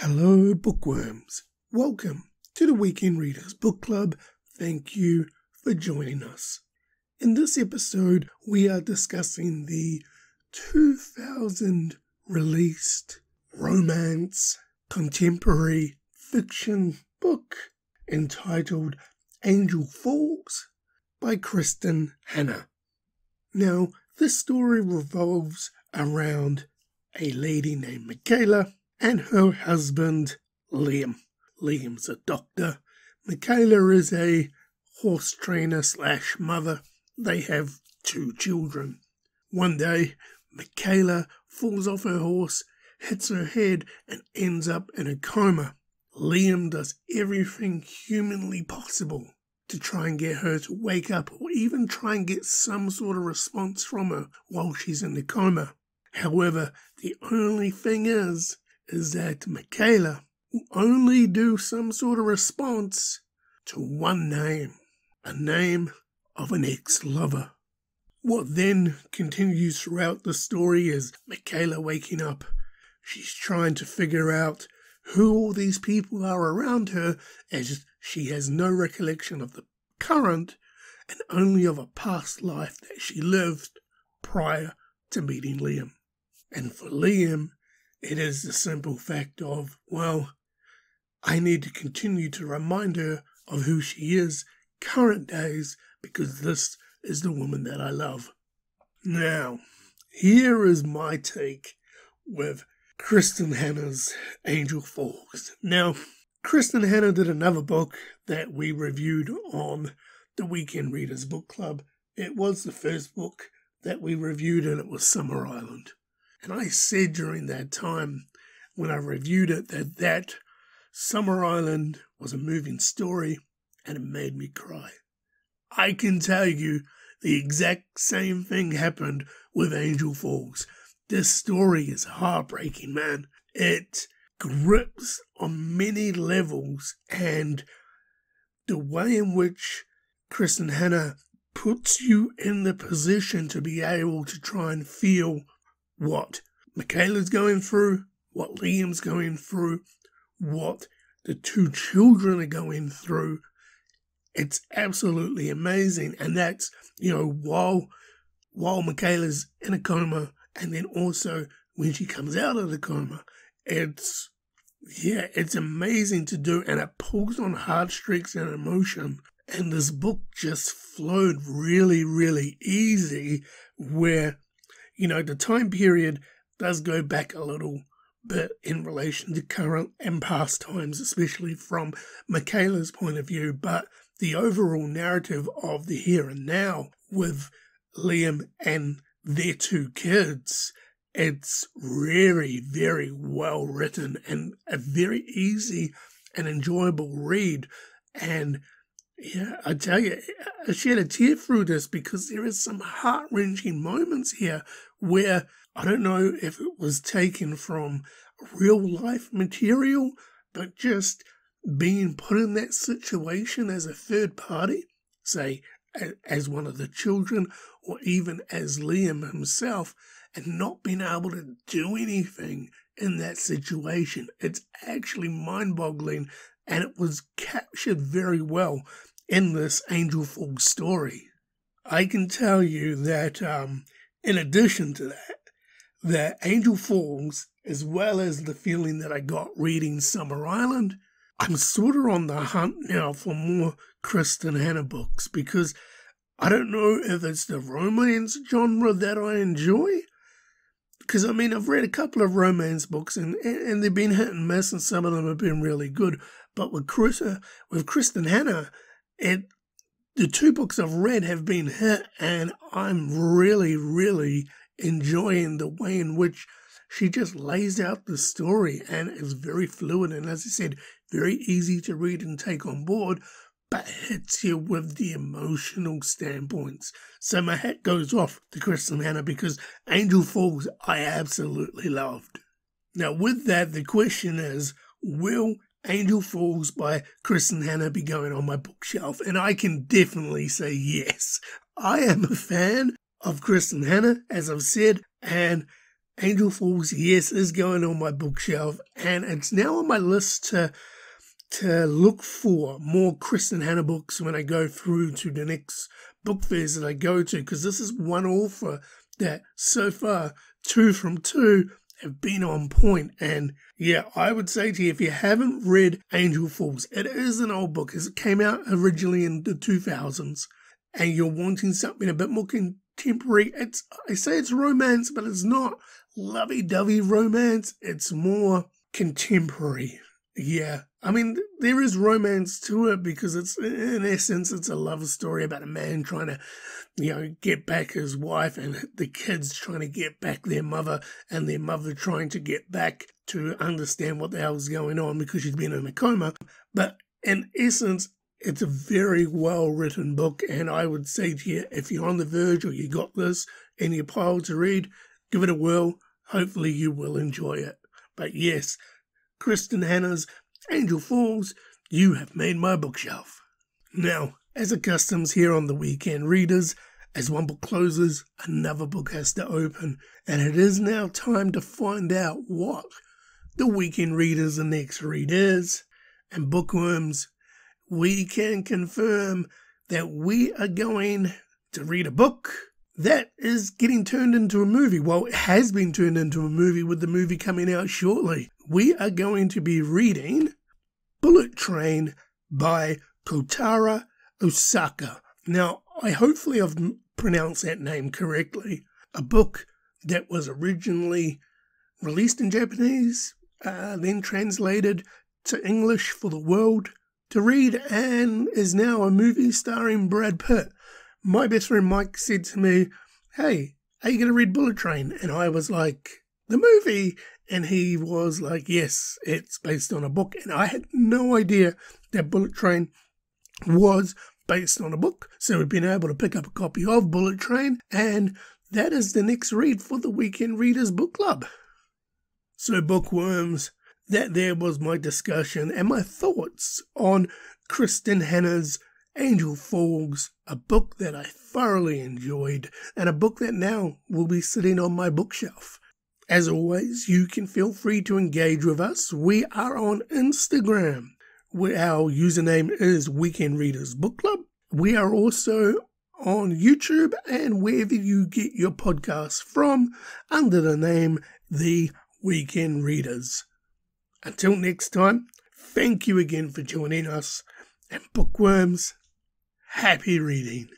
Hello, Bookworms. Welcome to the Weekend Readers Book Club. Thank you for joining us. In this episode, we are discussing the 2000 released romance contemporary fiction book entitled Angel Falls by Kristin Hannah. Now, this story revolves around a lady named Michaela and her husband, Liam. Liam's a doctor. Michaela is a horse trainer / mother. They have 2 children. One day, Michaela falls off her horse, hits her head, and ends up in a coma. Liam does everything humanly possible to try and get her to wake up, or even try and get some sort of response from her while she's in the coma. However, the only thing is that Michaela will only do some sort of response to one name, a name of an ex-lover. What then continues throughout the story is Michaela waking up. She's trying to figure out who all these people are around her, as she has no recollection of the current and only of a past life that she lived prior to meeting Liam. And for Liam, it is the simple fact of, well, I need to continue to remind her of who she is, current days, because this is the woman that I love. Now, here is my take with Kristin Hannah's Angel Falls. Now, Kristin Hannah did another book that we reviewed on the Weekend Readers Book Club. It was the first book that we reviewed, and it was Summer Island. And I said during that time, when I reviewed it, that Summer Island was a moving story, and it made me cry. I can tell you the exact same thing happened with Angel Falls. This story is heartbreaking, man. It grips on many levels, and the way in which Kristin Hannah puts you in the position to be able to try and feel what Michaela's going through, what Liam's going through, what the 2 children are going through. It's absolutely amazing. And that's, while Michaela's in a coma, and then also when she comes out of the coma, it's amazing to do, and it pulls on heartstrings and emotion. And this book just flowed really, really easy, where the time period does go back a little bit in relation to current and past times, especially from Michaela's point of view, but the overall narrative of the here and now with Liam and their 2 kids, it's very, very well written and a very easy and enjoyable read. And yeah, I tell you, I shed a tear through this because there is some heart-wrenching moments here where I don't know if it was taken from real-life material, but just being put in that situation as a third party, say, as one of the children, or even as Liam himself, and not being able to do anything in that situation. It's actually mind-boggling, and it was captured very well in this Angel Falls story. I can tell you that in addition to that Angel Falls, as well as the feeling that I got reading Summer Island, I'm sort of on the hunt now for more Kristin Hannah books, because I don't know if it's the romance genre that I enjoy. Because, I've read a couple of romance books, and they've been hit and miss, and some of them have been really good. But with Kristin Hannah, the 2 books I've read have been hit, and I'm really, really enjoying the way in which she just lays out the story, and it's very fluid, and as I said, very easy to read and take on board, but hits you with the emotional standpoints. So my hat goes off to Kristin Hannah, because Angel Falls I absolutely loved. Now with that, the question is, will Angel Falls by Kristin Hannah be going on my bookshelf? And I can definitely say yes. I am a fan of Kristin Hannah, as I've said, and Angel Falls, yes, is going on my bookshelf, and it's now on my list to look for more Kristin Hannah books when I go through to the next book fairs that I go to, because this is one author that so far 2 from 2 have been on point. And yeah, I would say to you, if you haven't read Angel Falls, it is an old book, as it came out originally in the 2000s, and you're wanting something a bit more contemporary. I say it's romance, but it's not lovey-dovey romance, it's more contemporary. Yeah, I mean, there is romance to it because it's, in essence, it's a love story about a man trying to, get back his wife, and the kids trying to get back their mother, and their mother trying to get back to understand what the hell's going on because she's been in a coma. But in essence, it's a very well-written book, and I would say to you, if you're on the verge or you got this in your pile to read, give it a whirl. Hopefully you will enjoy it. But yes, Kristin Hannah's Angel Falls, you have made my bookshelf. Now, as it customs here on the Weekend Readers, as one book closes, another book has to open, and it is now time to find out what the Weekend Readers' next read is. And Bookworms, we can confirm that we are going to read a book that is getting turned into a movie. Well, it has been turned into a movie, with the movie coming out shortly. We are going to be reading Bullet Train by Kotaro Osaka. Now, hopefully I've pronounced that name correctly. A book that was originally released in Japanese, then translated to English for the world to read, and is now a movie starring Brad Pitt. My best friend Mike said to me, "Hey, are you going to read Bullet Train?" And I was like, "The movie?" And he was like, "Yes, it's based on a book." And I had no idea that Bullet Train was based on a book. So we've been able to pick up a copy of Bullet Train, and that is the next read for the Weekend Readers Book Club. So Bookworms, that there was my discussion and my thoughts on Kristin Hannah's Angel Falls, a book that I thoroughly enjoyed, and a book that now will be sitting on my bookshelf. As always, you can feel free to engage with us. We are on Instagram, where our username is Weekend Readers Book Club. We are also on YouTube and wherever you get your podcasts from, under the name The Weekend Readers. Until next time, thank you again for joining us, and Bookworms, happy reading.